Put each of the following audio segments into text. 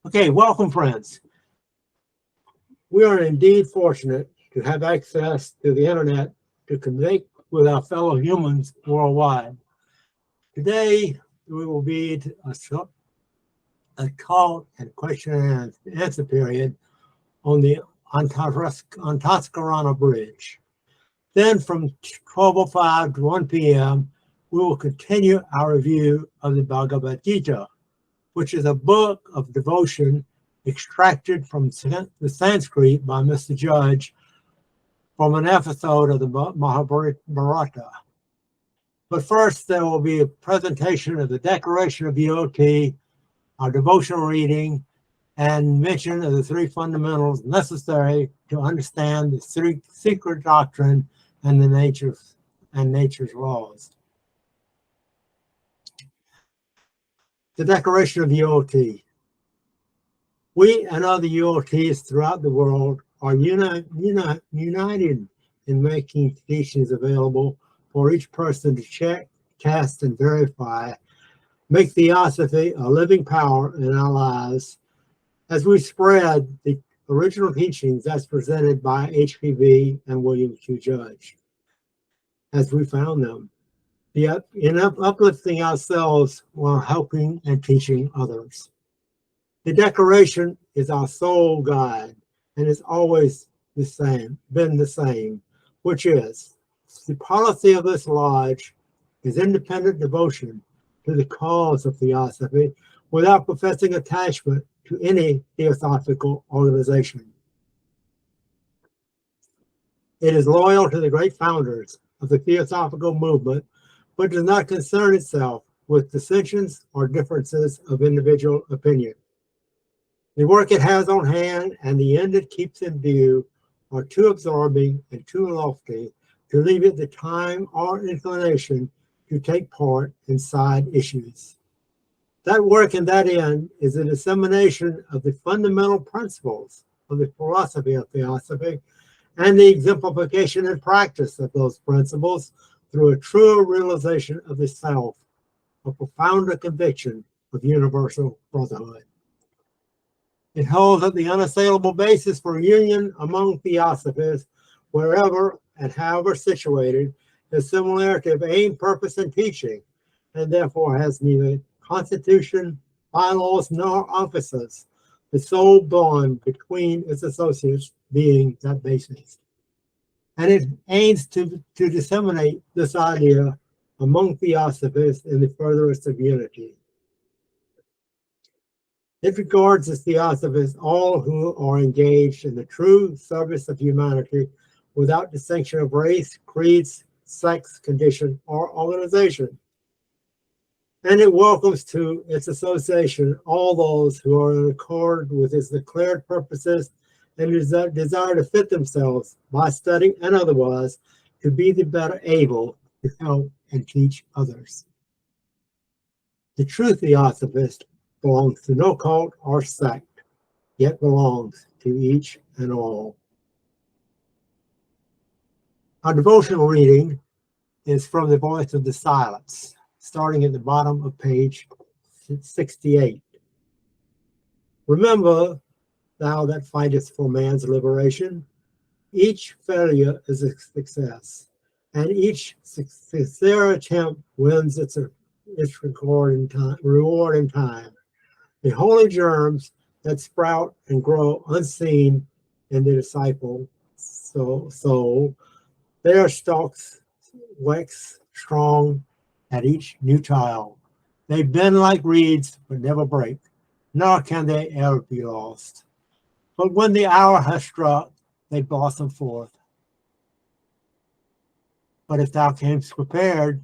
Okay, welcome, friends. We are indeed fortunate to have access to the internet to connect with our fellow humans worldwide. Today, we will be a call and question and answer period on the Antaskarana Bridge. Then from 12:05 to 1 p.m., we will continue our review of the Bhagavad-Gita, which is a book of devotion extracted from the Sanskrit by Mr. Judge from an episode of the Mahabharata. But first, there will be a presentation of the Declaration of UOT, our devotional reading, and mention of the three fundamentals necessary to understand the three secret doctrine and the nature's laws. The Declaration of UOT. We and other UOTs throughout the world are united in making teachings available for each person to check, test, and verify, make Theosophy a living power in our lives as we spread the original teachings as presented by HPV and William Q. Judge, as we found them, in uplifting ourselves while helping and teaching others. The Declaration is our sole guide and is always been the same, which is the policy of this lodge is independent devotion to the cause of Theosophy without professing attachment to any theosophical organization. It is loyal to the great founders of the theosophical movement, but does not concern itself with dissensions or differences of individual opinion. The work it has on hand and the end it keeps in view are too absorbing and too lofty to leave it the time or inclination to take part in side issues. That work and that end is the dissemination of the fundamental principles of the philosophy of Theosophy and the exemplification and practice of those principles through a truer realization of the self, a profounder conviction of universal brotherhood. It holds up the unassailable basis for union among Theosophists wherever and however situated, the similarity of aim, purpose, and teaching, and therefore has neither constitution, bylaws, nor offices, the sole bond between its associates being that basis. And it aims to disseminate this idea among Theosophists in the furtherance of unity. It regards as Theosophists all who are engaged in the true service of humanity without distinction of race, creeds, sex, condition, or organization. And it welcomes to its association all those who are in accord with its declared purposes and desire to fit themselves by study and otherwise to be the better able to help and teach others. The true Theosophist belongs to no cult or sect, yet belongs to each and all. Our devotional reading is from the Voice of the Silence, starting at the bottom of page 68. Remember, thou that fightest for man's liberation, each failure is a success, and each sincere attempt wins its reward in time. The holy germs that sprout and grow unseen in the disciple soul, their stalks wax strong at each new trial. They bend like reeds, but never break, nor can they ever be lost. But when the hour has struck, they blossom forth. But if thou camest prepared,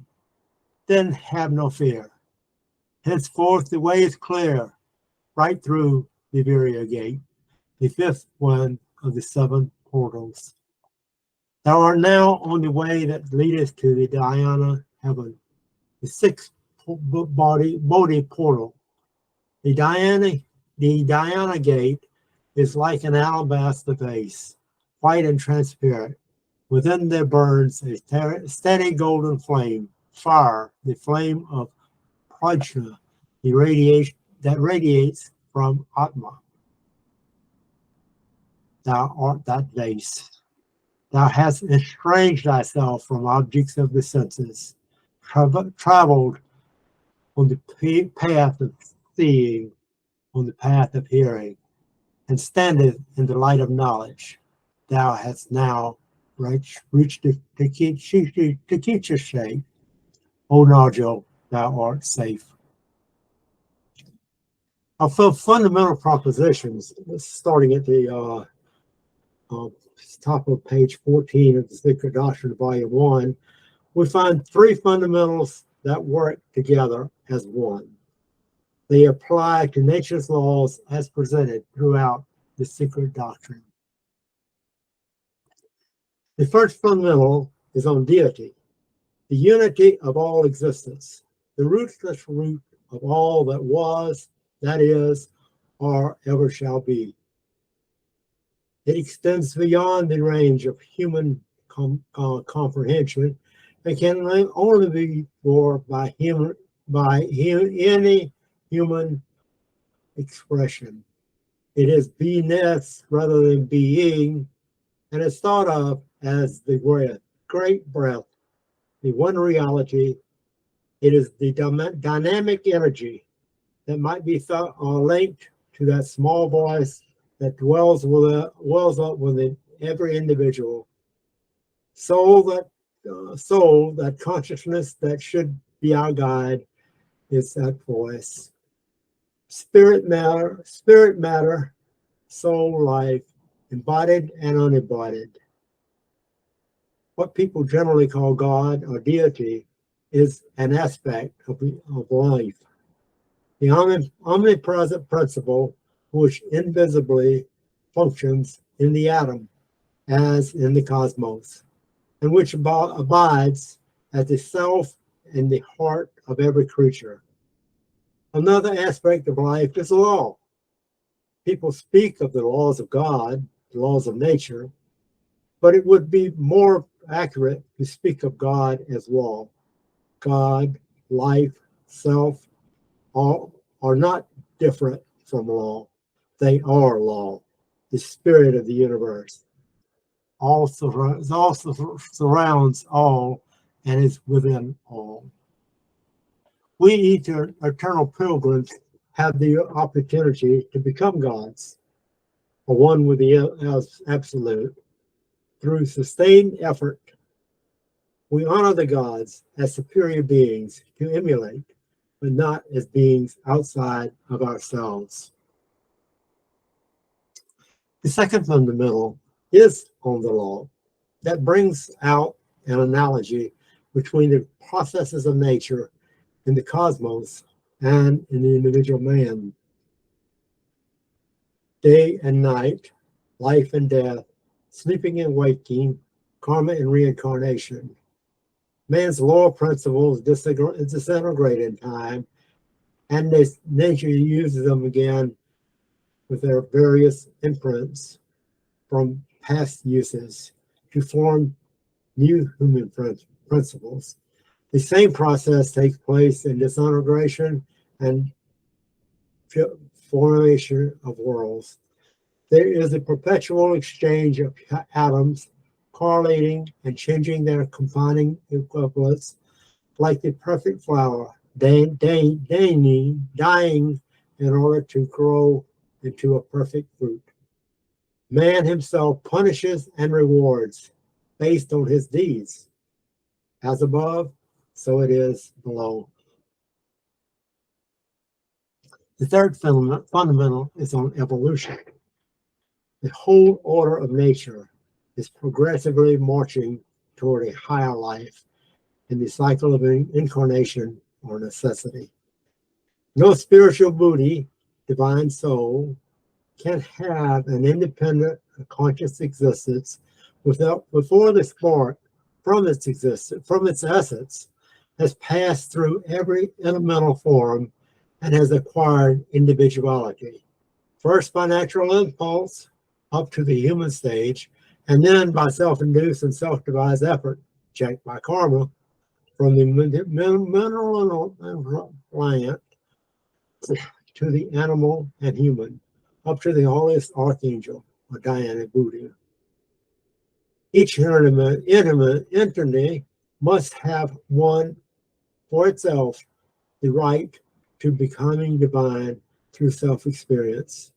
then have no fear. Henceforth the way is clear, right through the Virya gate, the fifth one of the seven portals. Thou art now on the way that leadeth to the Dhyana heaven, the sixth Bodhi portal. The Dhyana gate is like an alabaster vase, white and transparent. Within there burns a steady golden flame, fire, the flame of prajna, that radiates from Atma. Thou art that vase. Thou hast estranged thyself from objects of the senses, traveled on the path of seeing, on the path of hearing, and standeth in the light of knowledge. Thou hast now reached the teacher shape. O Nigel, thou art safe. Of fundamental propositions, starting at the top of page 14 of the Secret Doctrine, Volume 1, we find three fundamentals that work together as one. They apply to nature's laws as presented throughout the Secret Doctrine. The first fundamental is on deity, the unity of all existence, the rootless root of all that was, that is, or ever shall be. It extends beyond the range of human comprehension and can only be borne by any human expression. It is beingness rather than being, and is thought of as the great breath, the one reality. It is the dynamic energy that might be thought linked to that small voice that wells up within every individual. Soul, that consciousness that should be our guide, is that voice. Spirit matter, soul, life, embodied and unembodied. What people generally call God or deity is an aspect of life. The omnipresent principle which invisibly functions in the atom as in the cosmos, and which abides as the self in the heart of every creature. Another aspect of life is law. People speak of the laws of God, the laws of nature, but it would be more accurate to speak of God as law. God, life, self, all are not different from law. They are law, the spirit of the universe. Also surrounds all and is within all. We eternal pilgrims have the opportunity to become gods, or one with the absolute. Through sustained effort, we honor the gods as superior beings to emulate, but not as beings outside of ourselves. The second fundamental is on the law that brings out an analogy between the processes of nature in the cosmos and in the individual man. Day and night, life and death, sleeping and waking, karma and reincarnation. Man's lower principles disintegrate in time, and nature uses them again with their various imprints from past uses to form new human principles. The same process takes place in disintegration and formation of worlds. There is a perpetual exchange of atoms, correlating and changing their combining equivalents, like the perfect flower, dying in order to grow into a perfect fruit. Man himself punishes and rewards based on his deeds. As above, so it is below. The third fundamental is on evolution. The whole order of nature is progressively marching toward a higher life in the cycle of incarnation or necessity. No spiritual Buddhi, divine soul, can have an independent conscious existence before the spark from its essence has passed through every elemental form and has acquired individuality, first by natural impulse up to the human stage, and then by self-induced and self-devised effort, checked by karma, from the mineral plant to the animal and human, up to the holiest archangel, or Diana Buddha. Each entity must have won for itself the right to becoming divine through self-experience.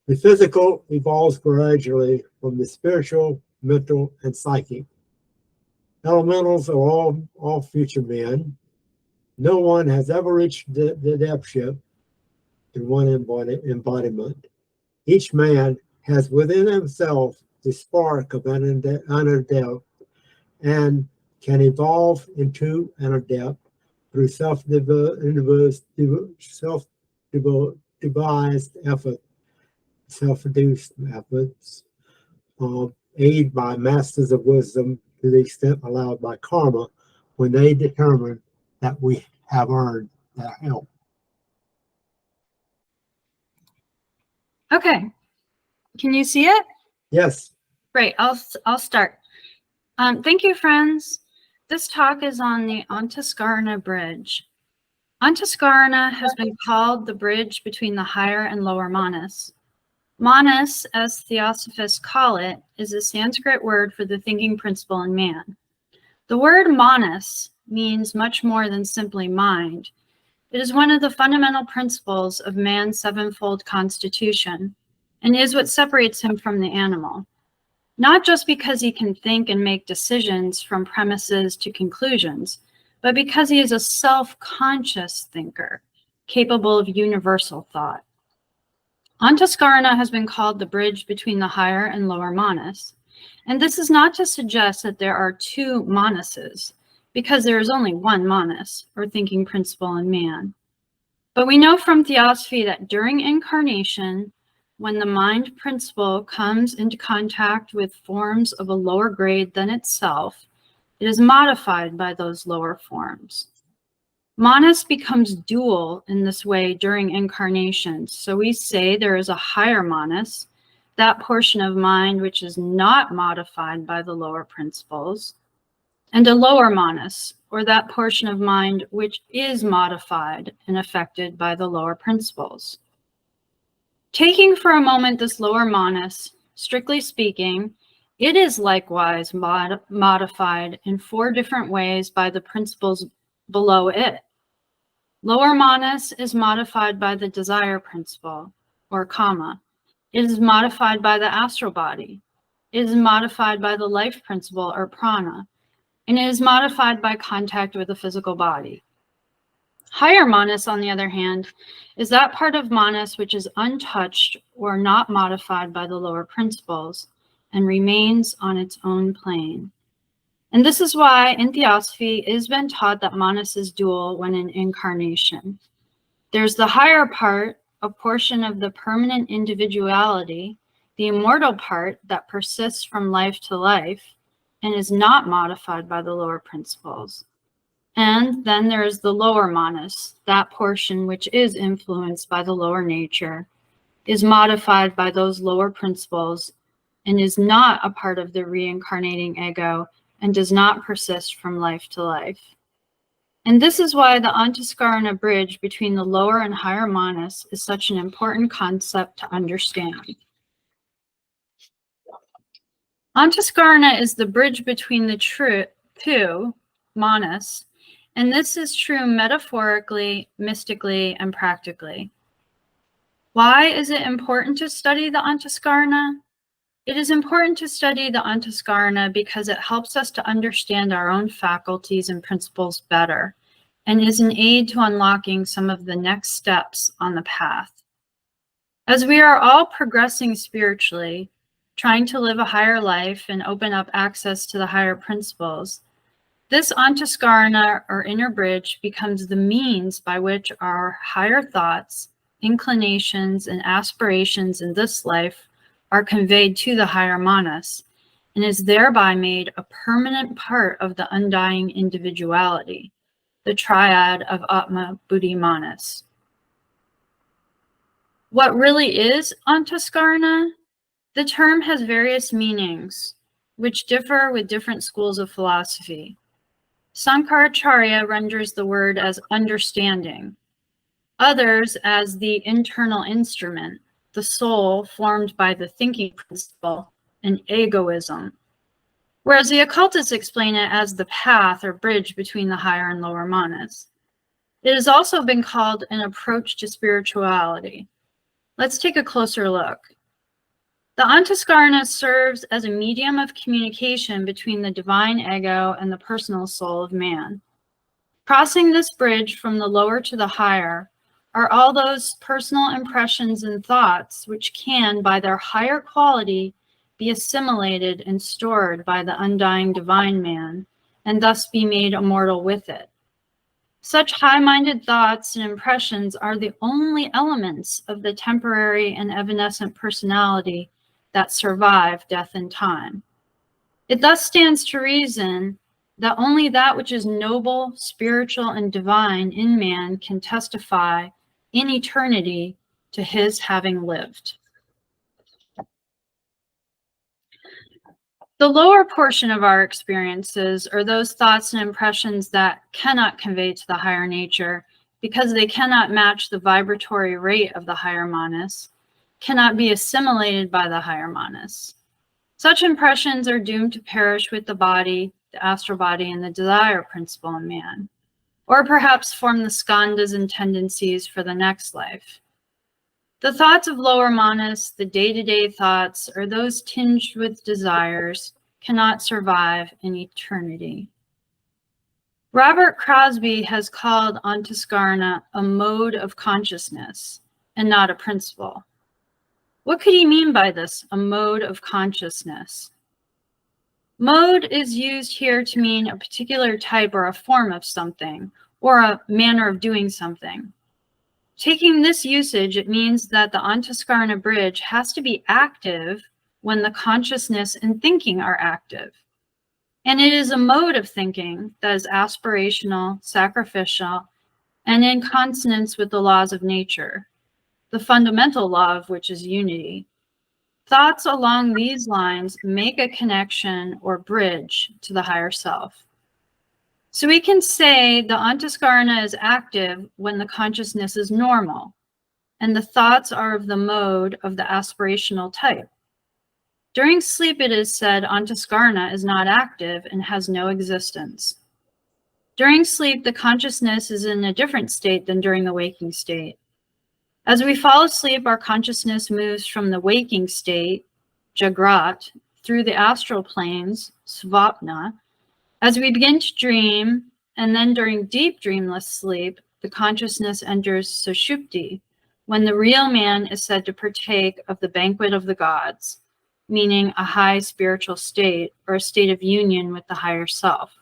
The physical evolves gradually from the spiritual, mental, and psychic. Elementals are all future men. No one has ever reached the adeptship in one embodiment. Each man has within himself the spark of an adept and can evolve into an adept through self-devised effort, self-induced efforts, aided by masters of wisdom to the extent allowed by karma when they determine that we have earned their help. Okay, can you see it? Yes. Great, I'll start. Thank you, friends. This talk is on the Antaskarana Bridge. Antaskarana has been called the bridge between the higher and lower manas. Manas, as theosophists call it, is a Sanskrit word for the thinking principle in man. The word manas means much more than simply mind. It is one of the fundamental principles of man's sevenfold constitution and is what separates him from the animal. Not just because he can think and make decisions from premises to conclusions, but because he is a self-conscious thinker, capable of universal thought. Antaskarana has been called the bridge between the higher and lower manas. And this is not to suggest that there are two manases, because there is only one manas, or thinking principle in man. But we know from theosophy that during incarnation, when the mind principle comes into contact with forms of a lower grade than itself, it is modified by those lower forms. Manas becomes dual in this way during incarnation. So we say there is a higher manas, that portion of mind which is not modified by the lower principles, and a lower manas, or that portion of mind which is modified and affected by the lower principles. Taking for a moment this lower manas, strictly speaking, it is likewise modified in 4 different ways by the principles below it. Lower manas is modified by the desire principle, or kama. It is modified by the astral body. It is modified by the life principle, or prana. And it is modified by contact with the physical body. Higher manas, on the other hand, is that part of manas which is untouched or not modified by the lower principles and remains on its own plane. And this is why in theosophy it has been taught that manas is dual when in incarnation. There's the higher part, a portion of the permanent individuality, the immortal part that persists from life to life and is not modified by the lower principles. And then there is the lower manas, that portion which is influenced by the lower nature, is modified by those lower principles, and is not a part of the reincarnating ego, and does not persist from life to life. And this is why the Antaskarana bridge between the lower and higher manas is such an important concept to understand. Antaskarana is the bridge between the two manas, and this is true metaphorically, mystically, and practically. Why is it important to study the Antaskarana? It is important to study the Antaskarana because it helps us to understand our own faculties and principles better, and is an aid to unlocking some of the next steps on the path. As we are all progressing spiritually, trying to live a higher life and open up access to the higher principles, this Antaskarana, or inner bridge, becomes the means by which our higher thoughts, inclinations, and aspirations in this life are conveyed to the higher manas, and is thereby made a permanent part of the undying individuality, the triad of Atma, Buddhi, Manas. What really is Antaskarana? The term has various meanings, which differ with different schools of philosophy. Sankaracharya renders the word as understanding. others as the internal instrument, the soul formed by the thinking principle, and egoism. Whereas the occultists explain it as the path or bridge between the higher and lower manas. It has also been called an approach to spirituality. Let's take a closer look. The Antaskarana serves as a medium of communication between the divine ego and the personal soul of man. Crossing this bridge from the lower to the higher are all those personal impressions and thoughts which can, by their higher quality, be assimilated and stored by the undying divine man, and thus be made immortal with it. Such high-minded thoughts and impressions are the only elements of the temporary and evanescent personality that survive death and time. It thus stands to reason that only that which is noble, spiritual, and divine in man can testify in eternity to his having lived. The lower portion of our experiences are those thoughts and impressions that cannot convey to the higher nature because they cannot match the vibratory rate of the higher manas, cannot be assimilated by the higher manas. Such impressions are doomed to perish with the body, the astral body, and the desire principle in man, or perhaps form the skandhas and tendencies for the next life. The thoughts of lower manas, the day-to-day thoughts, or those tinged with desires, cannot survive in eternity. Robert Crosby has called Antaskarana a mode of consciousness and not a principle. What could he mean by this, a mode of consciousness? Mode is used here to mean a particular type or a form of something, or a manner of doing something. Taking this usage, it means that the Antaskarana bridge has to be active when the consciousness and thinking are active. And it is a mode of thinking that is aspirational, sacrificial, and in consonance with the laws of nature, the fundamental law of which is unity. Thoughts along these lines make a connection or bridge to the higher self. So we can say the Antaskarana is active when the consciousness is normal, and the thoughts are of the mode of the aspirational type. During sleep, it is said Antaskarana is not active and has no existence. During sleep, the consciousness is in a different state than during the waking state. As we fall asleep, our consciousness moves from the waking state, Jagrat, through the astral planes, Svapna. As we begin to dream, and then during deep dreamless sleep, the consciousness enters Sushupti, when the real man is said to partake of the banquet of the gods, meaning a high spiritual state or a state of union with the higher self.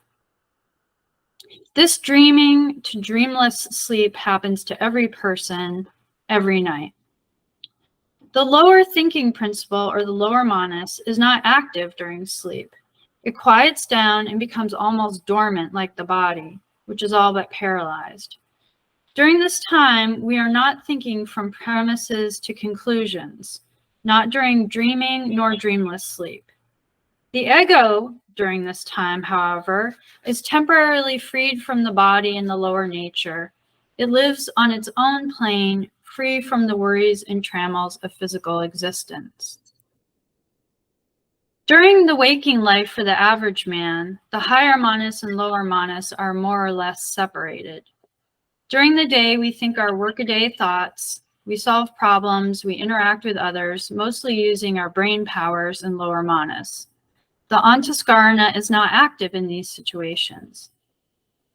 This dreaming to dreamless sleep happens to every person every night. The lower thinking principle, or the lower manas, is not active during sleep. It quiets down and becomes almost dormant like the body, which is all but paralyzed. During this time, we are not thinking from premises to conclusions, not during dreaming nor dreamless sleep. The ego, during this time, however, is temporarily freed from the body and the lower nature. It lives on its own plane, free from the worries and trammels of physical existence. During the waking life for the average man, the higher manas and lower manas are more or less separated. During the day, we think our workaday thoughts, we solve problems, we interact with others, mostly using our brain powers and lower manas. The Antaskarana is not active in these situations.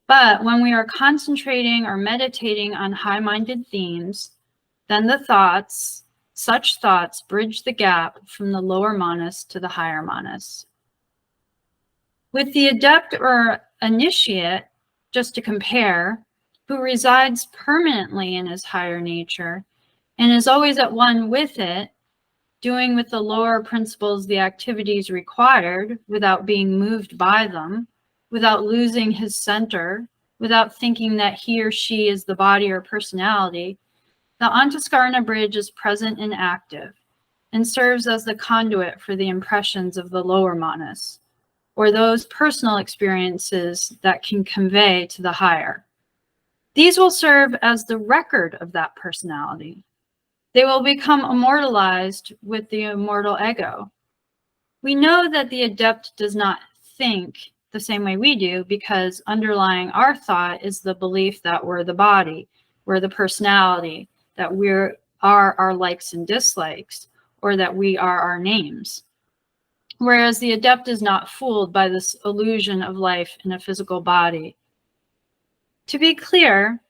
But when we are concentrating or meditating on high-minded themes, then such thoughts bridge the gap from the lower manas to the higher manas. With the adept or initiate, just to compare, who resides permanently in his higher nature and is always at one with it, doing with the lower principles the activities required without being moved by them, without losing his center, without thinking that he or she is the body or personality, the Antaskarana bridge is present and active and serves as the conduit for the impressions of the lower manas, or those personal experiences that can convey to the higher. These will serve as the record of that personality. They will become immortalized with the immortal ego. We know that the adept does not think the same way we do because underlying our thought is the belief that we're the body, we're the personality, that we are our likes and dislikes, or that we are our names. Whereas the adept is not fooled by this illusion of life in a physical body. To be clear,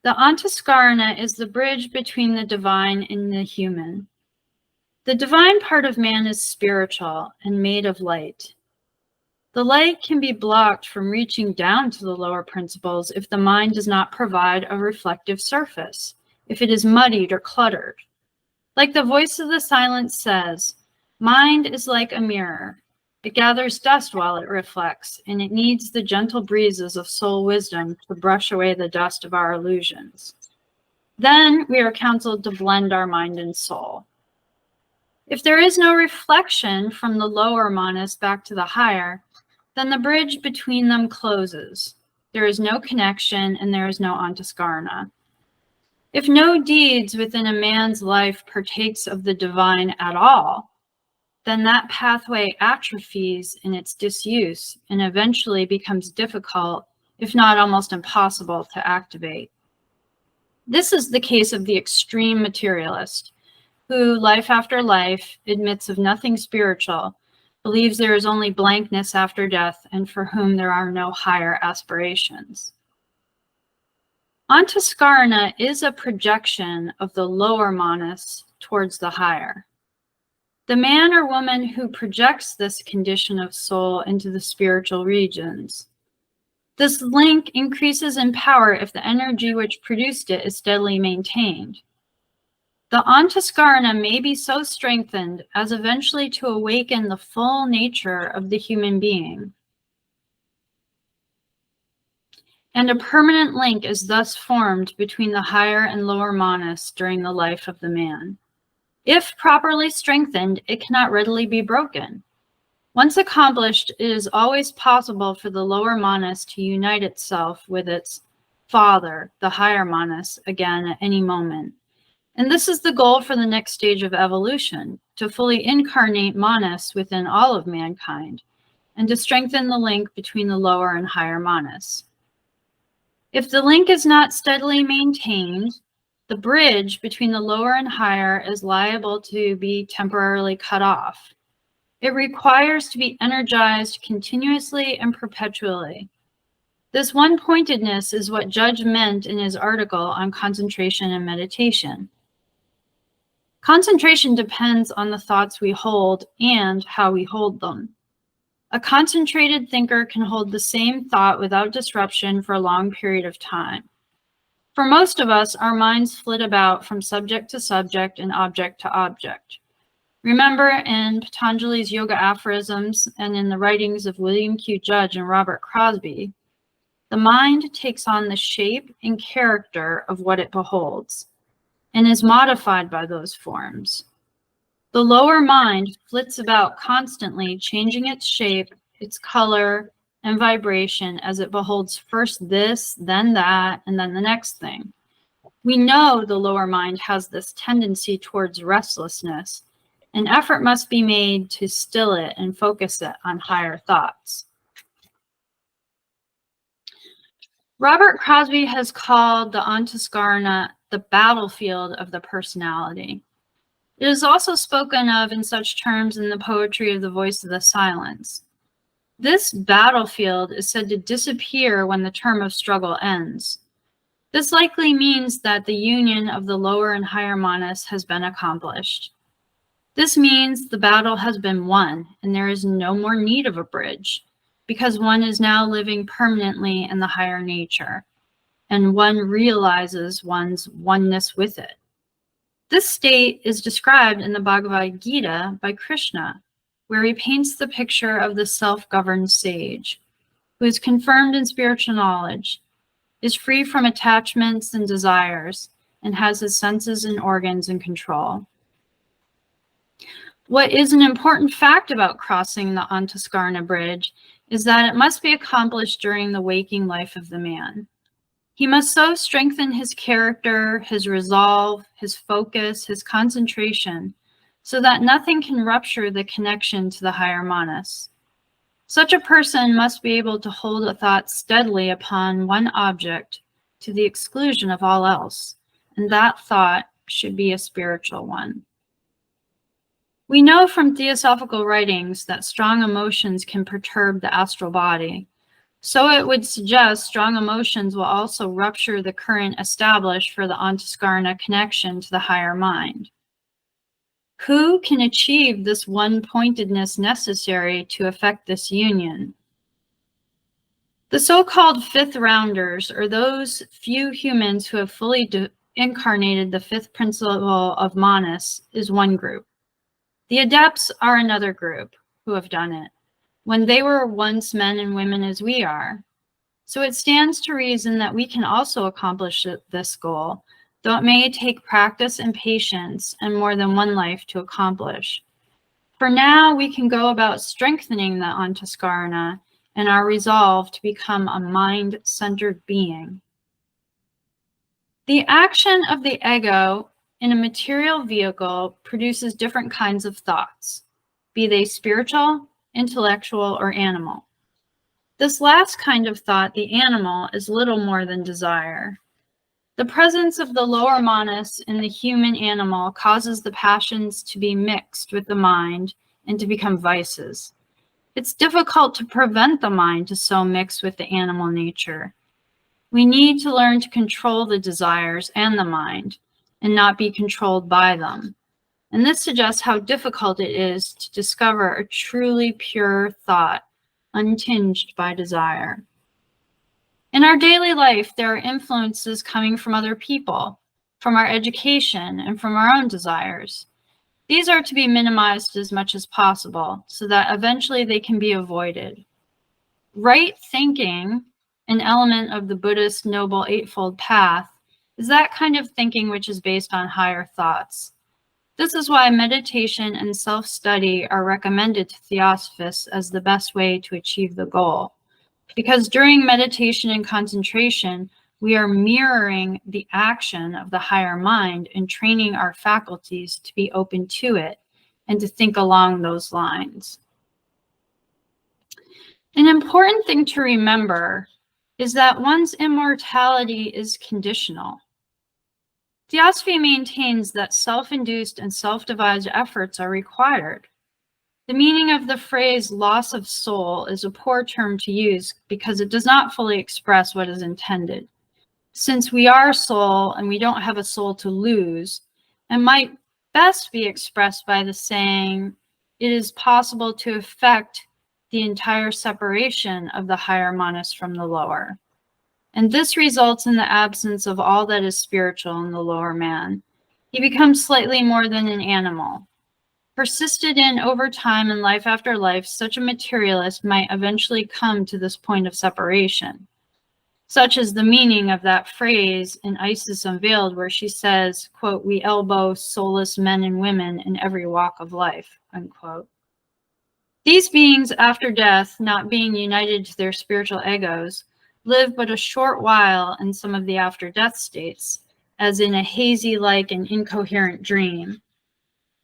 the Antaskarana is the bridge between the divine and the human. The divine part of man is spiritual and made of light. The light can be blocked from reaching down to the lower principles if the mind does not provide a reflective surface, if it is muddied or cluttered. Like the voice of the silence says, mind is like a mirror. It gathers dust while it reflects, and it needs the gentle breezes of soul wisdom to brush away the dust of our illusions. Then we are counseled to blend our mind and soul. If there is no reflection from the lower manas back to the higher, then the bridge between them closes. There is no connection and there is no Antaskarana. If no deeds within a man's life partakes of the divine at all, then that pathway atrophies in its disuse and eventually becomes difficult, if not almost impossible, to activate. This is the case of the extreme materialist, who, life after life, admits of nothing spiritual, believes there is only blankness after death, and for whom there are no higher aspirations. Antaskarana is a projection of the lower manas towards the higher. The man or woman who projects this condition of soul into the spiritual regions. This link increases in power if the energy which produced it is steadily maintained. The Antaskarana may be so strengthened as eventually to awaken the full nature of the human being. And a permanent link is thus formed between the higher and lower manas during the life of the man. If properly strengthened, it cannot readily be broken. Once accomplished, it is always possible for the lower manas to unite itself with its father, the higher manas, again at any moment. And this is the goal for the next stage of evolution, to fully incarnate manas within all of mankind, and to strengthen the link between the lower and higher manas. If the link is not steadily maintained, the bridge between the lower and higher is liable to be temporarily cut off. It requires to be energized continuously and perpetually. This one-pointedness is what Judge meant in his article on concentration and meditation. Concentration depends on the thoughts we hold and how we hold them. A concentrated thinker can hold the same thought without disruption for a long period of time. For most of us, our minds flit about from subject to subject and object to object. Remember, in Patanjali's Yoga Aphorisms and in the writings of William Q. Judge and Robert Crosby, the mind takes on the shape and character of what it beholds and is modified by those forms. The lower mind flits about constantly, changing its shape, its color, and vibration as it beholds first this, then that, and then the next thing. We know the lower mind has this tendency towards restlessness. An effort must be made to still it and focus it on higher thoughts. Robert Crosby has called the Antaskarana the battlefield of the personality. It is also spoken of in such terms in the poetry of the Voice of the Silence. This battlefield is said to disappear when the term of struggle ends. This likely means that the union of the lower and higher manas has been accomplished. This means the battle has been won and there is no more need of a bridge, because one is now living permanently in the higher nature, and one realizes one's oneness with it. This state is described in the Bhagavad-Gita by Krishna, where he paints the picture of the self-governed sage, who is confirmed in spiritual knowledge, is free from attachments and desires, and has his senses and organs in control. What is an important fact about crossing the Antaskarana bridge is that it must be accomplished during the waking life of the man. He must so strengthen his character, his resolve, his focus, his concentration, so that nothing can rupture the connection to the higher manas. Such a person must be able to hold a thought steadily upon one object to the exclusion of all else, and that thought should be a spiritual one. We know from theosophical writings that strong emotions can perturb the astral body. So it would suggest strong emotions will also rupture the current established for the Antaskarana connection to the higher mind. Who can achieve this one-pointedness necessary to effect this union? The so-called fifth rounders, or those few humans who have fully incarnated the fifth principle of manas, is one group. The adepts are another group who have done it, when they were once men and women as we are. So it stands to reason that we can also accomplish this goal, though it may take practice and patience and more than one life to accomplish. For now, we can go about strengthening the Antaskarana and our resolve to become a mind-centered being. The action of the ego in a material vehicle produces different kinds of thoughts, be they spiritual, intellectual, or animal. This last kind of thought, the animal, is little more than desire. The presence of the lower manas in the human animal causes the passions to be mixed with the mind and to become vices. It's difficult to prevent the mind to so mix with the animal nature. We need to learn to control the desires and the mind and not be controlled by them. And this suggests how difficult it is to discover a truly pure thought, untinged by desire. In our daily life, there are influences coming from other people, from our education, and from our own desires. These are to be minimized as much as possible so that eventually they can be avoided. Right thinking, an element of the Buddhist Noble Eightfold Path, is that kind of thinking which is based on higher thoughts. This is why meditation and self-study are recommended to theosophists as the best way to achieve the goal. Because during meditation and concentration, we are mirroring the action of the higher mind and training our faculties to be open to it and to think along those lines. An important thing to remember is that one's immortality is conditional. Theosophy maintains that self-induced and self-devised efforts are required. The meaning of the phrase loss of soul is a poor term to use because it does not fully express what is intended. Since we are soul and we don't have a soul to lose, it might best be expressed by the saying, it is possible to effect the entire separation of the higher manas from the lower. And this results in the absence of all that is spiritual in the lower man. He becomes slightly more than an animal. Persisted in over time and life after life, such a materialist might eventually come to this point of separation. Such is the meaning of that phrase in Isis Unveiled where she says, quote, "We elbow soulless men and women in every walk of life," unquote. These beings after death, not being united to their spiritual egos, live but a short while in some of the after-death states, as in a hazy-like and incoherent dream.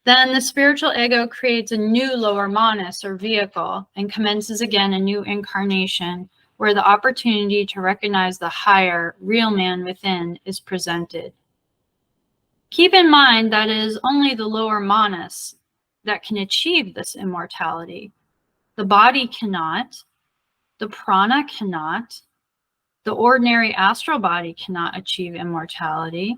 Then the spiritual ego creates a new lower manas or vehicle and commences again a new incarnation where the opportunity to recognize the higher, real man within is presented. Keep in mind that it is only the lower manas that can achieve this immortality. The body cannot, the prana cannot, the ordinary astral body cannot achieve immortality.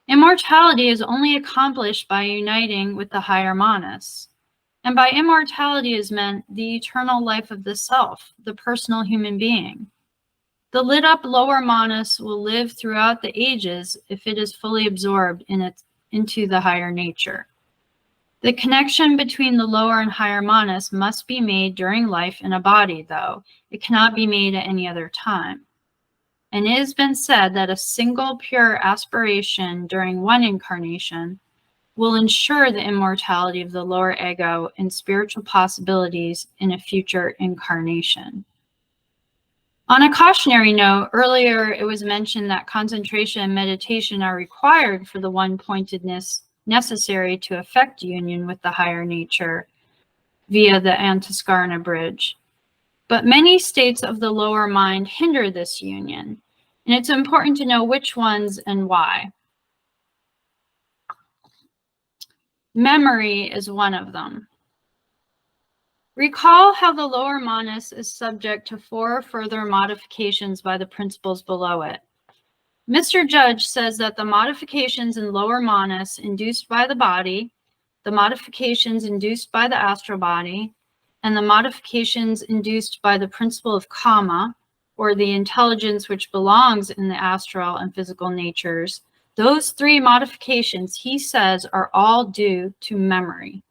Immortality is only accomplished by uniting with the higher manas. And by immortality is meant the eternal life of the self, the personal human being. The lit up lower manas will live throughout the ages if it is fully absorbed into the higher nature. The connection between the lower and higher manas must be made during life in a body, though. It cannot be made at any other time. And it has been said that a single pure aspiration during one incarnation will ensure the immortality of the lower ego and spiritual possibilities in a future incarnation. On a cautionary note, earlier it was mentioned that concentration and meditation are required for the one-pointedness necessary to effect union with the higher nature via the Antaskarana Bridge. But many states of the lower mind hinder this union, and it's important to know which ones and why. Memory is one of them. Recall how the lower manas is subject to 4 further modifications by the principles below it. Mr. Judge says that the modifications in lower manas induced by the body, the modifications induced by the astral body, and the modifications induced by the principle of kama, or the intelligence which belongs in the astral and physical natures, those 3 modifications, he says, are all due to memory.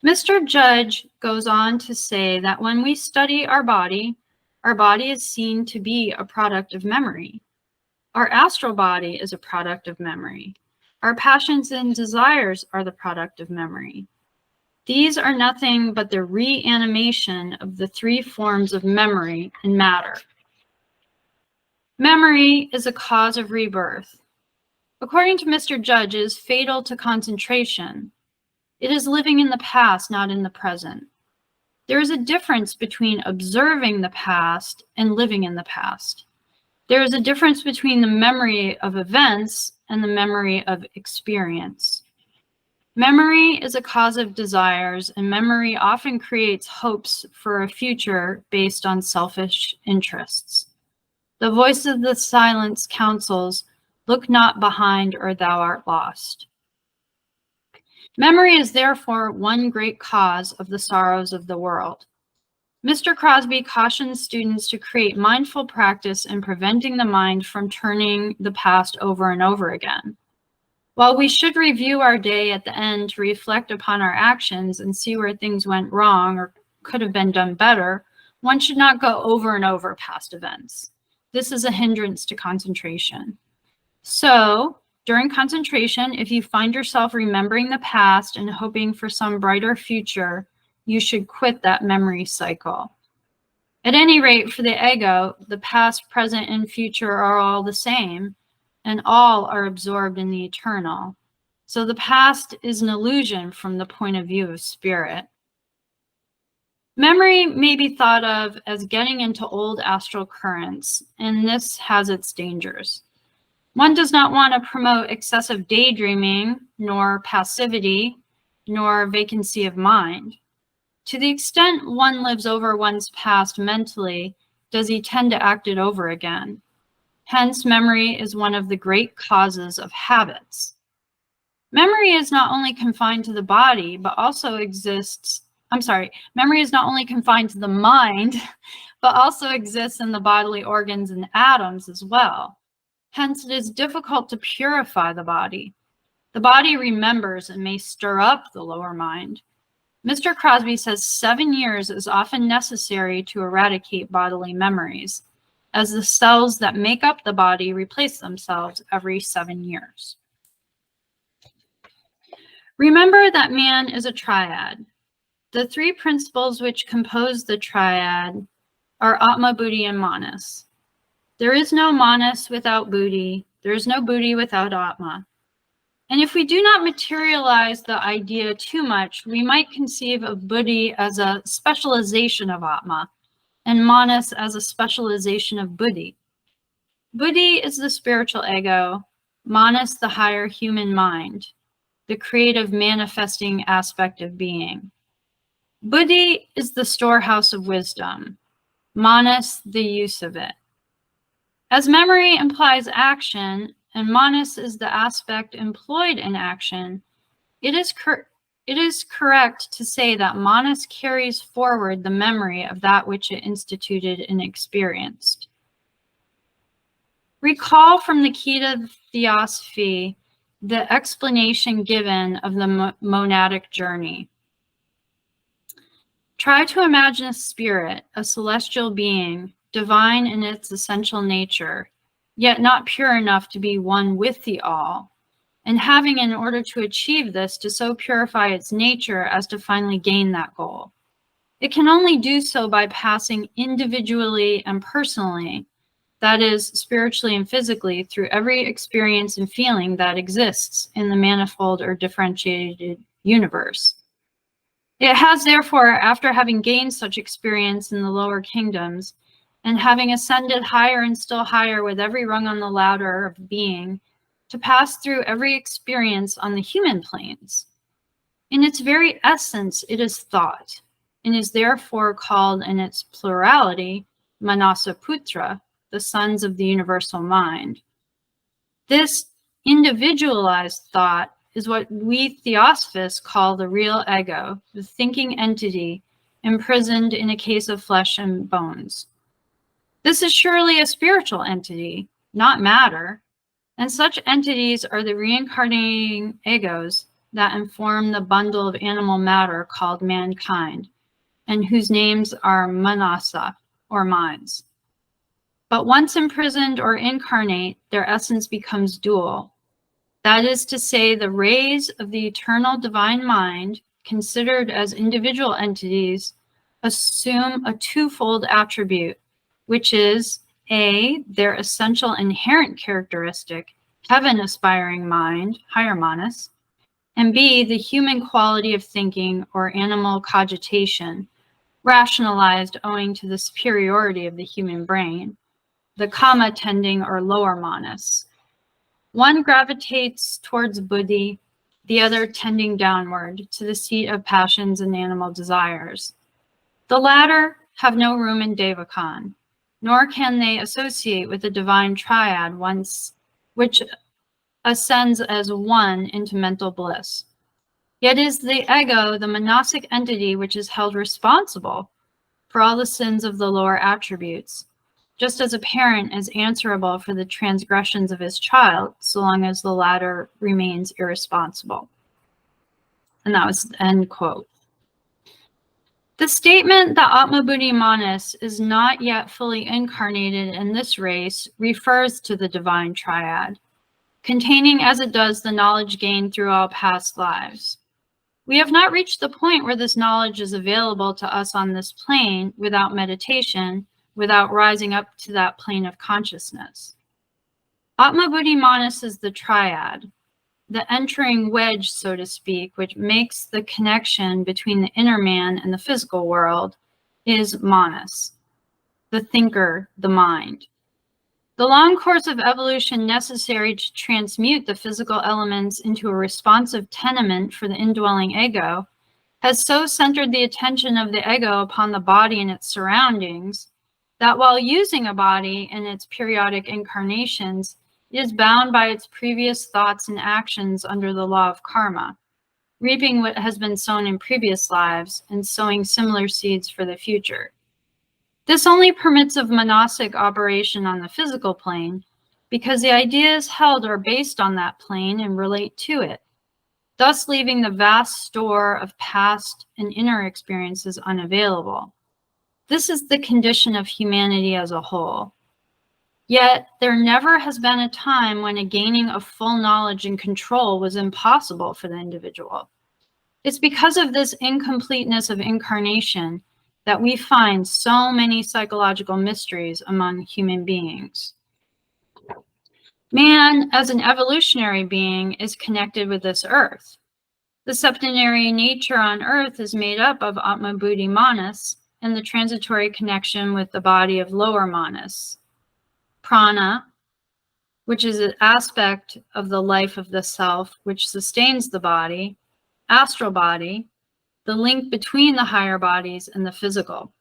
Mr. Judge goes on to say that when we study our body is seen to be a product of memory. Our astral body is a product of memory. Our passions and desires are the product of memory. These are nothing but the reanimation of the 3 forms of memory and matter. Memory is a cause of rebirth. According to Mr. Judge, it is fatal to concentration. It is living in the past, not in the present. There is a difference between observing the past and living in the past. There is a difference between the memory of events and the memory of experience. Memory is a cause of desires, and memory often creates hopes for a future based on selfish interests. The voice of the silence counsels, "Look not behind, or thou art lost." Memory is therefore one great cause of the sorrows of the world. Mr. Crosby cautions students to create mindful practice in preventing the mind from turning the past over and over again. While we should review our day at the end to reflect upon our actions and see where things went wrong or could have been done better, one should not go over and over past events. This is a hindrance to concentration. So, during concentration, if you find yourself remembering the past and hoping for some brighter future, you should quit that memory cycle. At any rate, for the ego, the past, present, and future are all the same, and all are absorbed in the eternal. So the past is an illusion from the point of view of spirit. Memory may be thought of as getting into old astral currents, and this has its dangers. One does not want to promote excessive daydreaming, nor passivity, nor vacancy of mind. To the extent one lives over one's past mentally, does he tend to act it over again. Hence, memory is one of the great causes of habits. Memory is not only confined to the body, but also memory is not only confined to the mind, but also exists in the bodily organs and atoms as well. Hence, it is difficult to purify the body. The body remembers and may stir up the lower mind. Mr. Crosby says 7 years is often necessary to eradicate bodily memories, as the cells that make up the body replace themselves every 7 years. Remember that man is a triad. The 3 principles which compose the triad are Atma, Buddhi, and Manas. There is no Manas without Buddhi. There is no Buddhi without Atma. And if we do not materialize the idea too much, we might conceive of Buddhi as a specialization of Atma, and Manas as a specialization of Buddhi. Buddhi is the spiritual ego, Manas the higher human mind, the creative manifesting aspect of being. Buddhi is the storehouse of wisdom, Manas the use of it. As memory implies action, and Manas is the aspect employed in action, it is correct to say that Manas carries forward the memory of that which it instituted and experienced. Recall from the key to Theosophy the explanation given of the monadic journey. Try to imagine a spirit, a celestial being, divine in its essential nature, yet not pure enough to be one with the all, and having, in order to achieve this, to so purify its nature as to finally gain that goal. It can only do so by passing individually and personally, that is, spiritually and physically, through every experience and feeling that exists in the manifold or differentiated universe. It has, therefore, after having gained such experience in the lower kingdoms, and having ascended higher and still higher with every rung on the ladder of being, to pass through every experience on the human planes. In its very essence, it is thought, and is therefore called in its plurality, Manasaputra, the sons of the universal mind. This individualized thought is what we theosophists call the real ego, the thinking entity imprisoned in a case of flesh and bones. This is surely a spiritual entity, not matter, and such entities are the reincarnating egos that inform the bundle of animal matter called mankind, and whose names are manasa, or minds. But once imprisoned or incarnate, their essence becomes dual. That is to say, the rays of the eternal divine mind, considered as individual entities, assume a twofold attribute, which is A, their essential inherent characteristic, heaven-aspiring mind, higher manas, and B, the human quality of thinking or animal cogitation, rationalized owing to the superiority of the human brain, the kama tending or lower manas. One gravitates towards buddhi, the other tending downward to the seat of passions and animal desires. The latter have no room in Devakan, nor can they associate with the divine triad which ascends as one into mental bliss. Yet is the ego, the monastic entity, which is held responsible for all the sins of the lower attributes, just as a parent is answerable for the transgressions of his child, so long as the latter remains irresponsible. And that was the end quote. The statement that Atma Buddhi Manas is not yet fully incarnated in this race refers to the divine triad, containing as it does the knowledge gained through all past lives. We have not reached the point where this knowledge is available to us on this plane without meditation, without rising up to that plane of consciousness. Atma Buddhi Manas is the triad, the entering wedge, so to speak, which makes the connection between the inner man and the physical world, is Manas, the thinker, the mind. The long course of evolution necessary to transmute the physical elements into a responsive tenement for the indwelling ego has so centered the attention of the ego upon the body and its surroundings that while using a body in its periodic incarnations, it is bound by its previous thoughts and actions under the law of karma, reaping what has been sown in previous lives and sowing similar seeds for the future. This only permits of monastic operation on the physical plane because the ideas held are based on that plane and relate to it, thus leaving the vast store of past and inner experiences unavailable. This is the condition of humanity as a whole. Yet, there never has been a time when a gaining of full knowledge and control was impossible for the individual. It's because of this incompleteness of incarnation that we find so many psychological mysteries among human beings. Man, as an evolutionary being, is connected with this earth. The septenary nature on earth is made up of Atma Buddhi Manas and the transitory connection with the body of lower manas. Prana, which is an aspect of the life of the self which sustains the body, astral body, the link between the higher bodies and the physical.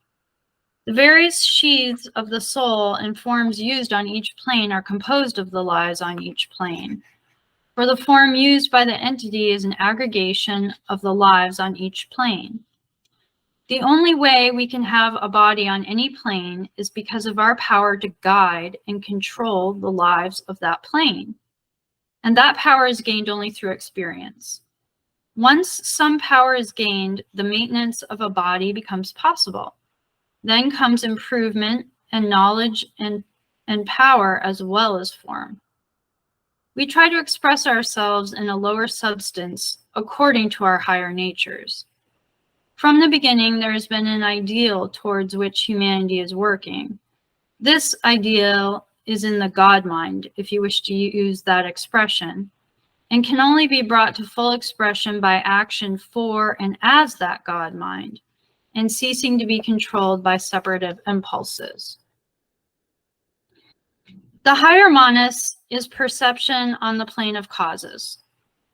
The various sheaths of the soul and forms used on each plane are composed of the lives on each plane. For the form used by the entity is an aggregation of the lives on each plane. The only way we can have a body on any plane is because of our power to guide and control the lives of that plane. And that power is gained only through experience. Once some power is gained, the maintenance of a body becomes possible. Then comes improvement and knowledge and power as well as form. We try to express ourselves in a lower substance according to our higher natures. From the beginning, there has been an ideal towards which humanity is working. This ideal is in the God mind, if you wish to use that expression, and can only be brought to full expression by action for and as that God mind, and ceasing to be controlled by separative impulses. The higher manas is perception on the plane of causes.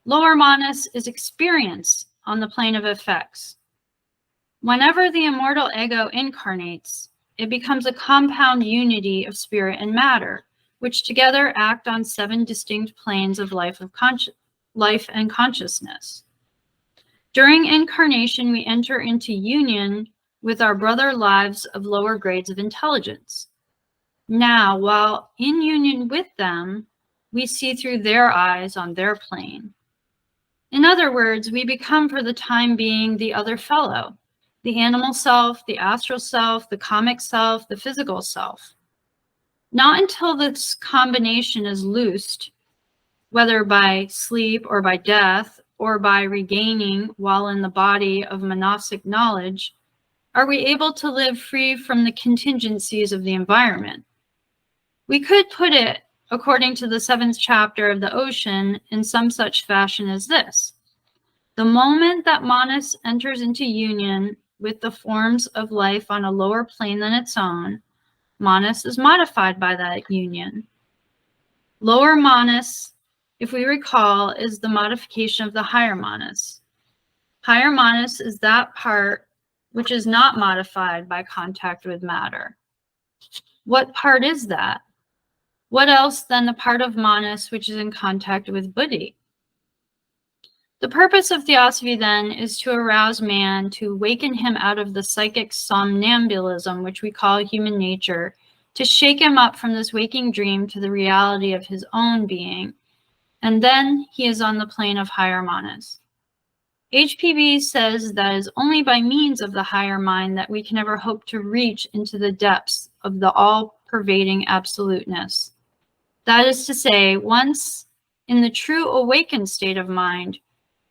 Lower manas is experience on the plane of effects. Whenever the immortal ego incarnates, it becomes a compound unity of spirit and matter, which together act on 7 distinct planes of life and consciousness. During incarnation, we enter into union with our brother lives of lower grades of intelligence. Now, while in union with them, we see through their eyes on their plane. In other words, we become for the time being the other fellow, the animal self, the astral self, the comic self, the physical self. Not until this combination is loosed, whether by sleep or by death, or by regaining while in the body of monastic knowledge, are we able to live free from the contingencies of the environment. We could put it, according to the 7th chapter of the Ocean, in some such fashion as this. The moment that manas enters into union with the forms of life on a lower plane than its own, manas is modified by that union. Lower manas, if we recall, is the modification of the higher manas. Higher manas is that part which is not modified by contact with matter. What part is that? What else than the part of manas which is in contact with buddhi? The purpose of theosophy, then, is to arouse man, to awaken him out of the psychic somnambulism which we call human nature, to shake him up from this waking dream to the reality of his own being, and then he is on the plane of higher manas. HPB says that it is only by means of the higher mind that we can ever hope to reach into the depths of the all-pervading absoluteness. That is to say, once in the true awakened state of mind,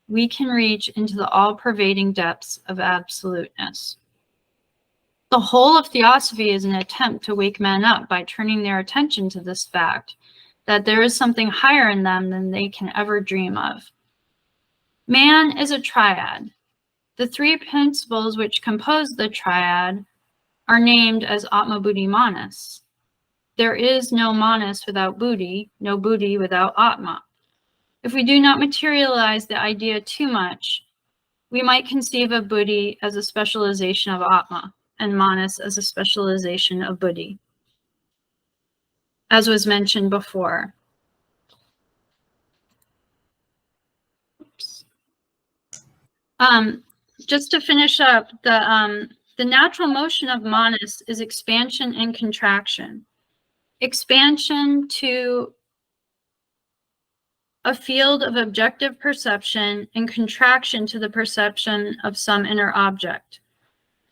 we can reach into the all-pervading depths of absoluteness. The whole of theosophy is an attempt to wake men up by turning their attention to this fact, that there is something higher in them than they can ever dream of. Man is a triad. The 3 principles which compose the triad are named as Atma Buddhi Manas. There is no manas without buddhi, no buddhi without Atma. If we do not materialize the idea too much, we might conceive of buddhi as a specialization of Atma and manas as a specialization of buddhi, as was mentioned before. Just to finish up, the natural motion of manas is expansion and contraction. Expansion to a field of objective perception and contraction to the perception of some inner object.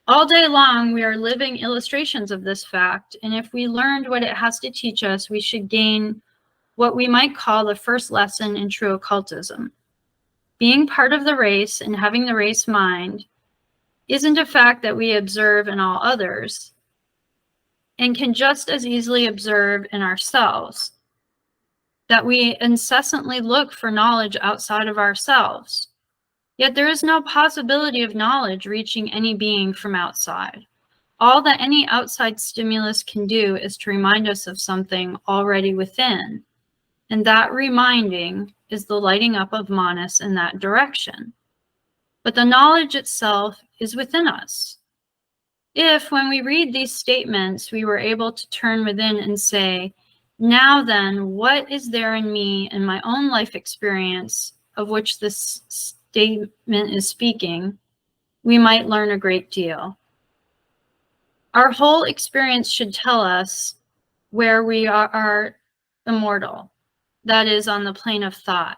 All day long, we are living illustrations of this fact, and if we learned what it has to teach us, we should gain what we might call the first lesson in true occultism. Being part of the race and having the race mind isn't a fact that we observe in all others and can just as easily observe in ourselves, that we incessantly look for knowledge outside of ourselves. Yet there is no possibility of knowledge reaching any being from outside. All that any outside stimulus can do is to remind us of something already within, and that reminding is the lighting up of manas in that direction. But the knowledge itself is within us. If, when we read these statements, we were able to turn within and say, now then, what is there in me in my own life experience of which this statement is speaking, we might learn a great deal. Our whole experience should tell us where we are immortal, that is, on the plane of thought.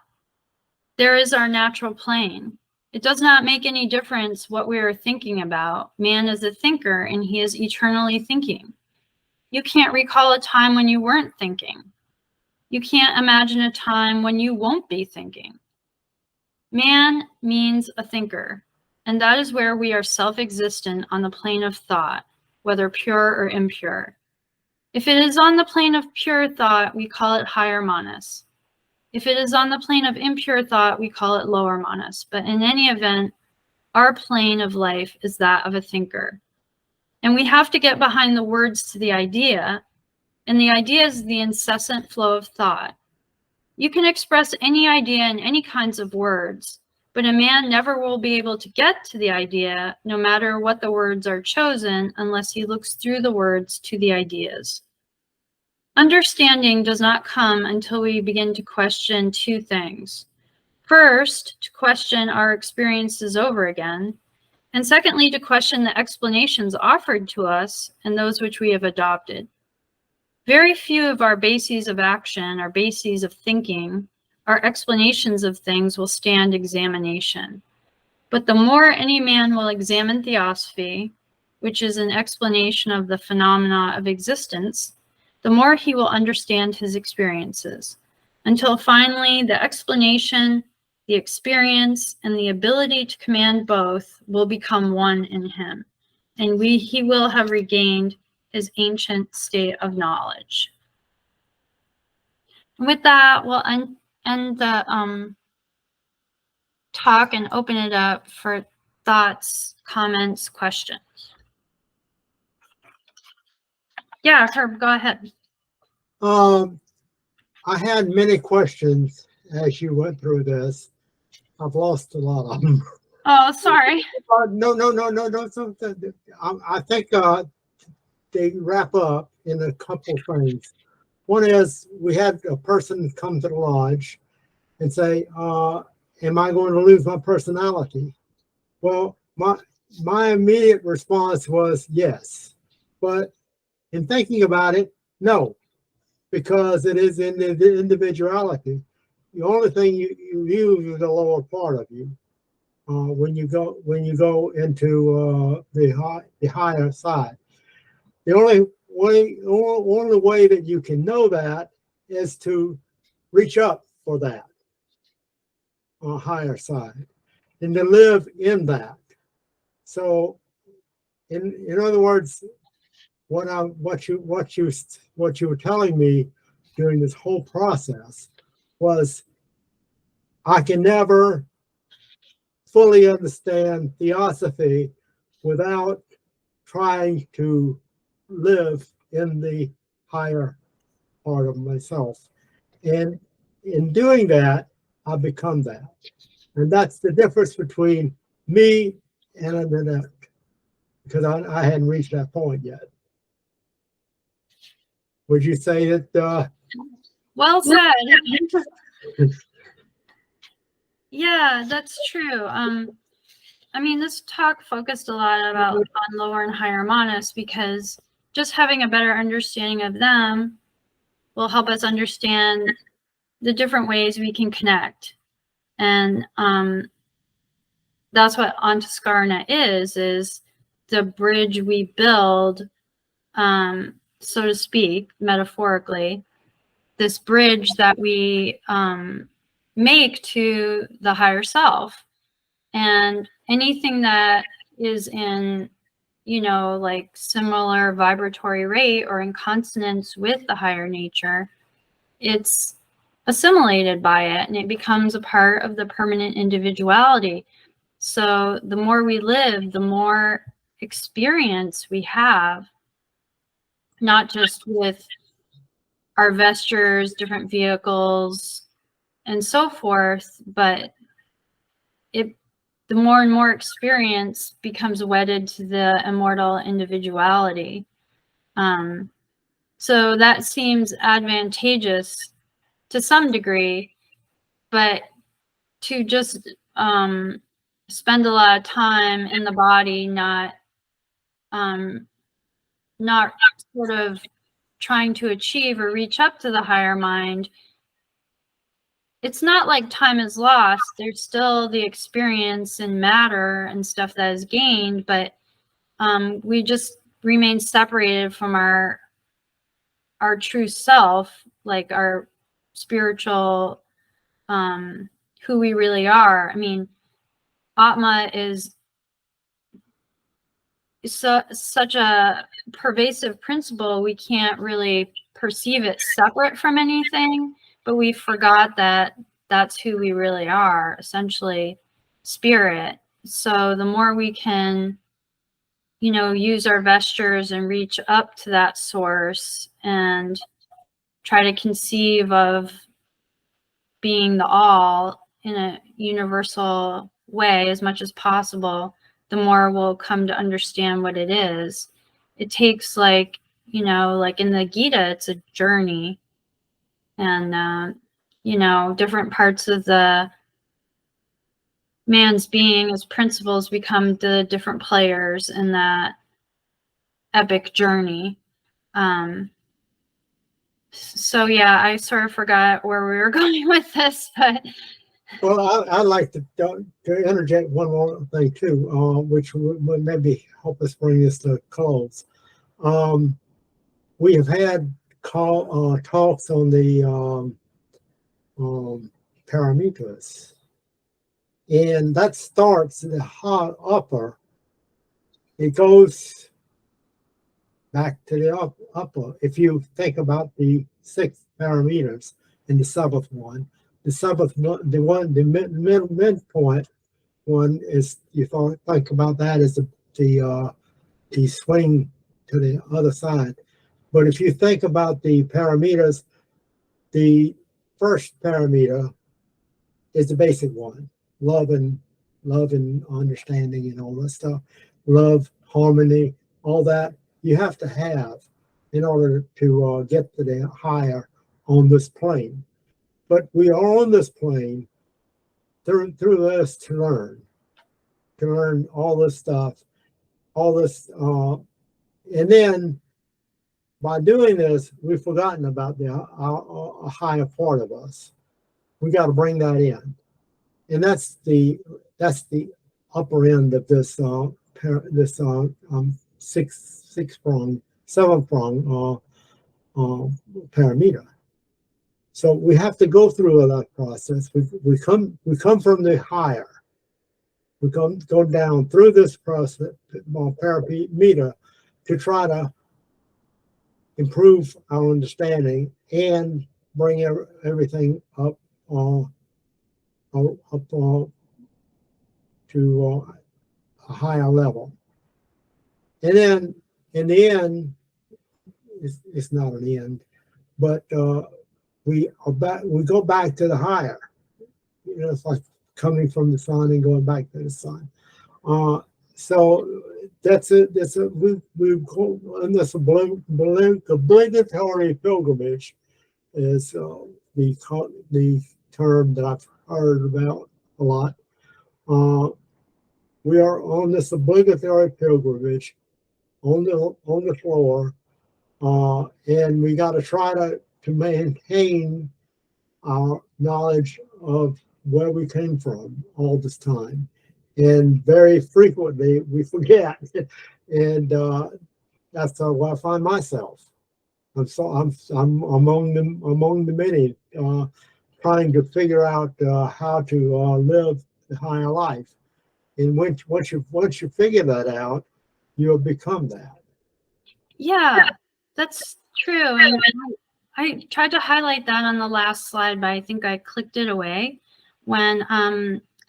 There is our natural plane. It does not make any difference what we are thinking about. Man is a thinker, and he is eternally thinking. You can't recall a time when you weren't thinking. You can't imagine a time when you won't be thinking. Man means a thinker, and that is where we are self-existent on the plane of thought, whether pure or impure. If it is on the plane of pure thought, we call it higher manas. If it is on the plane of impure thought, we call it lower manas. But in any event, our plane of life is that of a thinker. And we have to get behind the words to the idea, and the idea is the incessant flow of thought. You can express any idea in any kinds of words, but a man never will be able to get to the idea, no matter what the words are chosen, unless he looks through the words to the ideas. Understanding does not come until we begin to question two things. First, to question our experiences over again, and secondly, to question the explanations offered to us and those which we have adopted. Very few of our bases of action, our bases of thinking, our explanations of things will stand examination. But the more any man will examine theosophy, which is an explanation of the phenomena of existence, the more he will understand his experiences, until finally the explanation, the experience, and the ability to command both will become one in him, and he will have regained his ancient state of knowledge. With that, we'll end the talk and open it up for thoughts, comments, questions. Yeah, Herb, go ahead. I had many questions as you went through this. I've lost a lot of them. Oh, sorry. No. I think they wrap up in a couple things. One is we had a person come to the lodge and say, am I going to lose my personality? Well, my immediate response was yes. But in thinking about it, no, because it is in the individuality. The only thing you use is the lower part of you when you go into the higher side. The only way that you can know that is to reach up for that higher side and to live in that. So, in other words, what you were telling me during this whole process was I can never fully understand theosophy without trying to live in the higher part of myself. And in doing that, I become that. And that's the difference between me and an adept, because I hadn't reached that point yet. Would you say that? Well said. Yeah, that's true. I mean, this talk focused a lot on lower and higher manas, because just having a better understanding of them will help us understand the different ways we can connect. And that's what Antaskarana is the bridge we build, so to speak, metaphorically, this bridge that we make to the higher self. And anything that is in, like similar vibratory rate or in consonance with the higher nature, it's assimilated by it and it becomes a part of the permanent individuality. So the more we live, the more experience we have, not just with our vestures, different vehicles, and so forth, but the more and more experience becomes wedded to the immortal individuality. So that seems advantageous to some degree, but to just spend a lot of time in the body, not sort of trying to achieve or reach up to the higher mind, it's not like time is lost. There's still the experience and matter and stuff that is gained, but we just remain separated from our true self, like our spiritual, who we really are. I mean, Atma is such a pervasive principle, we can't really perceive it separate from anything, but we forgot that that's who we really are, essentially spirit. So the more we can, use our vestures and reach up to that source and try to conceive of being the all in a universal way as much as possible, the more we'll come to understand what it is. It takes like in the Gita, it's a journey, and different parts of the man's being as principles become the different players in that epic journey. So yeah, I sort of forgot where we were going with this, but Well, I'd like to interject one more thing too, which would maybe help us bring this to a close. We have had talks on the parameters, and that starts at the upper. It goes back to the upper. If you think about the 6 parameters in the 7th one, the 7th one, the midpoint one is, you think about that as the swing to the other side. But if you think about the parameters, the first parameter is the basic one: love and understanding and all that stuff. Love, harmony, all that you have to have in order to get to the higher on this plane. But we are on this plane through this to learn all this stuff, all this, and then by doing this, we've forgotten about a higher part of us. We got to bring that in, and that's the upper end of this six prong, 7-prong parameter. So we have to go through that process. We come from the higher. We go down through this process, parameter, to try to improve our understanding and bring everything up to a higher level. And then in the end, it's not an end, but we go back to the higher. It's like coming from the sun and going back to the sun. So that's it. We go on this obligatory pilgrimage is the term that I've heard about a lot. We are on this obligatory pilgrimage on the floor, and we got to try to maintain our knowledge of where we came from all this time, and very frequently we forget, and that's where I find myself. I'm among the many trying to figure out how to live the higher life, and once you figure that out, you'll become that. Yeah, that's true. And I tried to highlight that on the last slide, but I think I clicked it away when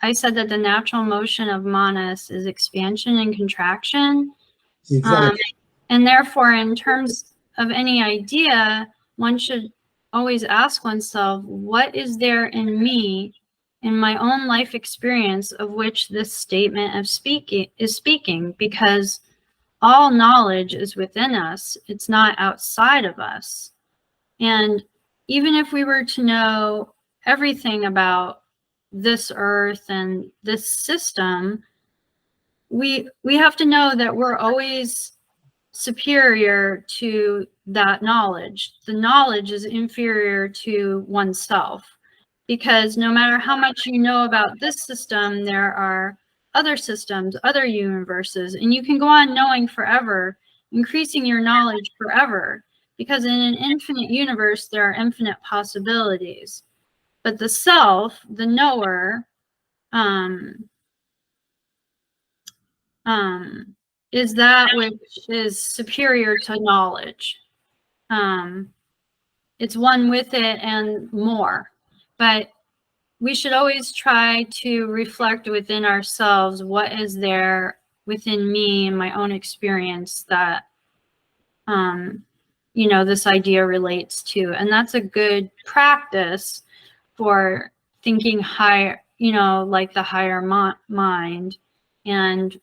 I said that the natural motion of manas is expansion and contraction. Exactly. And therefore, in terms of any idea, one should always ask oneself, what is there in me, in my own life experience, of which this statement is speaking? Because all knowledge is within us. It's not outside of us. And even if we were to know everything about this earth and this system, we have to know that we're always superior to that knowledge. The knowledge is inferior to oneself, because no matter how much you know about this system, there are other systems, other universes, and you can go on knowing forever, increasing your knowledge forever, because in an infinite universe, there are infinite possibilities. But the self, the knower, is that which is superior to knowledge. It's one with it and more. But we should always try to reflect within ourselves what is there within me and my own experience that, you know, this idea relates to. And that's a good practice for thinking higher, you know, like the higher mind. And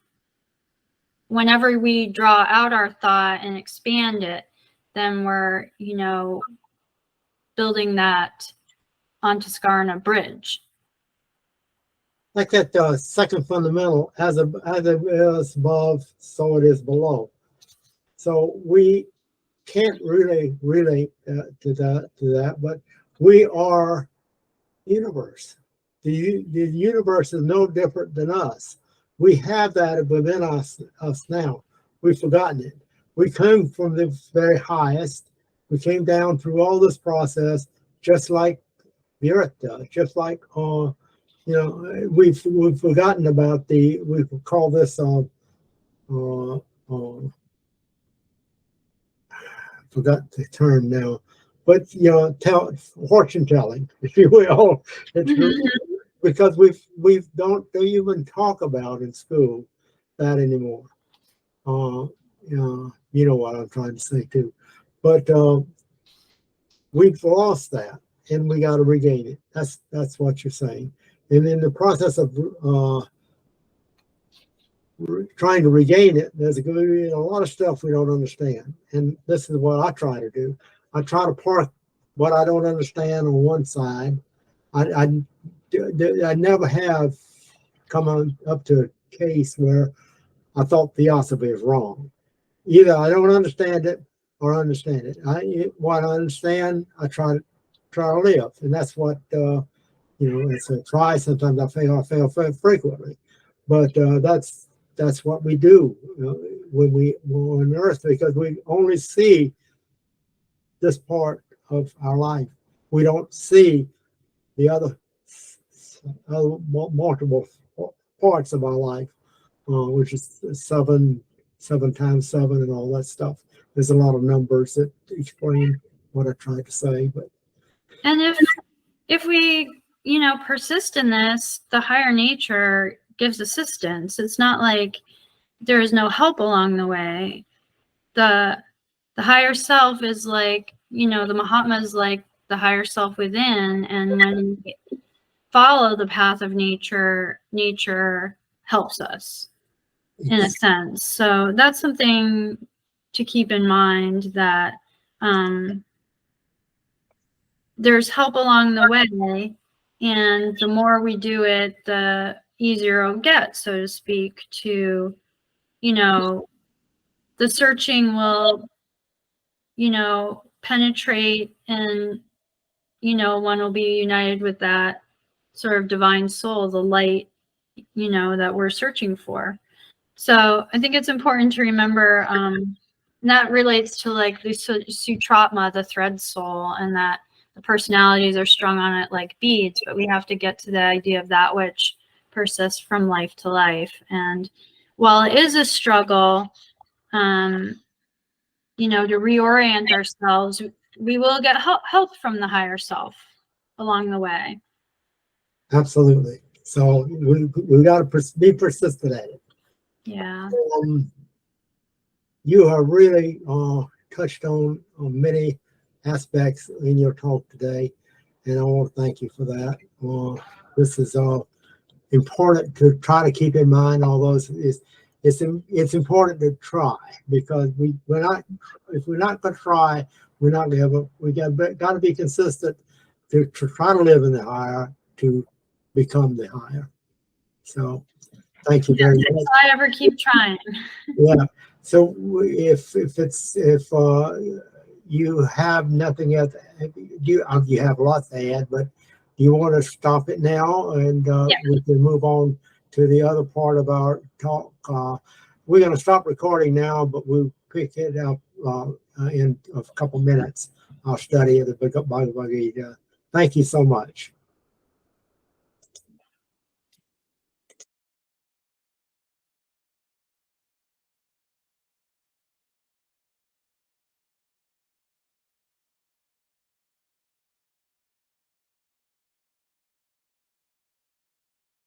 whenever we draw out our thought and expand it, then we're, you know, building that Antaskarana bridge. Like that second fundamental, as it is above, so it is below. So we can't really relate to that, but we are universe. The universe is no different than us. We have that within us now. We've forgotten it. We came from the very highest. We came down through all this process, just like the earth does, just like you know, we've forgotten about we call this forgot the term now, but you know, fortune telling, if you will. It's because we don't even talk about in school that anymore. You know what I'm trying to say too, but we've lost that, and we got to regain it. That's what you're saying. And in the process of trying to regain it, there's a lot of stuff we don't understand. And this is what I try to do. I try to park what I don't understand on one side. I never have come up to a case where I thought theosophy is wrong. Either I don't understand it or I understand it. What I understand, I try to live. And that's what you know, it's a try. Sometimes I fail frequently, but that's what we do, you know, when we're on Earth, because we only see this part of our life. We don't see the other multiple parts of our life, which is seven times seven and all that stuff. There's a lot of numbers that explain what I tried to say, but. And if we, you know, persist in this, the higher nature gives assistance. It's not like there is no help along the way. The higher self is like, you know, the Mahatma is like the higher self within, and when we follow the path of nature, nature helps us in a sense. So that's something to keep in mind, that there's help along the way, and the more we do it, the easier it'll get, so to speak, to, you know, the searching will, you know, penetrate, and, you know, one will be united with that sort of divine soul, the light, you know, that we're searching for. So I think it's important to remember, that relates to like the Sutratma, the thread soul, and that the personalities are strung on it like beads, but we have to get to the idea of that which persists from life to life. And while it is a struggle, you know, to reorient ourselves, we will get help from the higher self along the way. Absolutely. So we got to be persistent at it. Yeah. You have really touched on many aspects in your talk today, and I want to thank you for that. This is important to try to keep in mind. All those it's important to try, because we're not, if we're not going to try, we're not going to have we got to be consistent to try to live in the higher, to become the higher. So thank you very much. If I ever keep trying. Yeah. So if you have nothing else, you have lots to add, but do you want to stop it now, and we can move on to the other part of our talk? We're going to stop recording now, but we'll pick it up in a couple minutes. Our study of the Bhagavad-Gita. Thank you so much.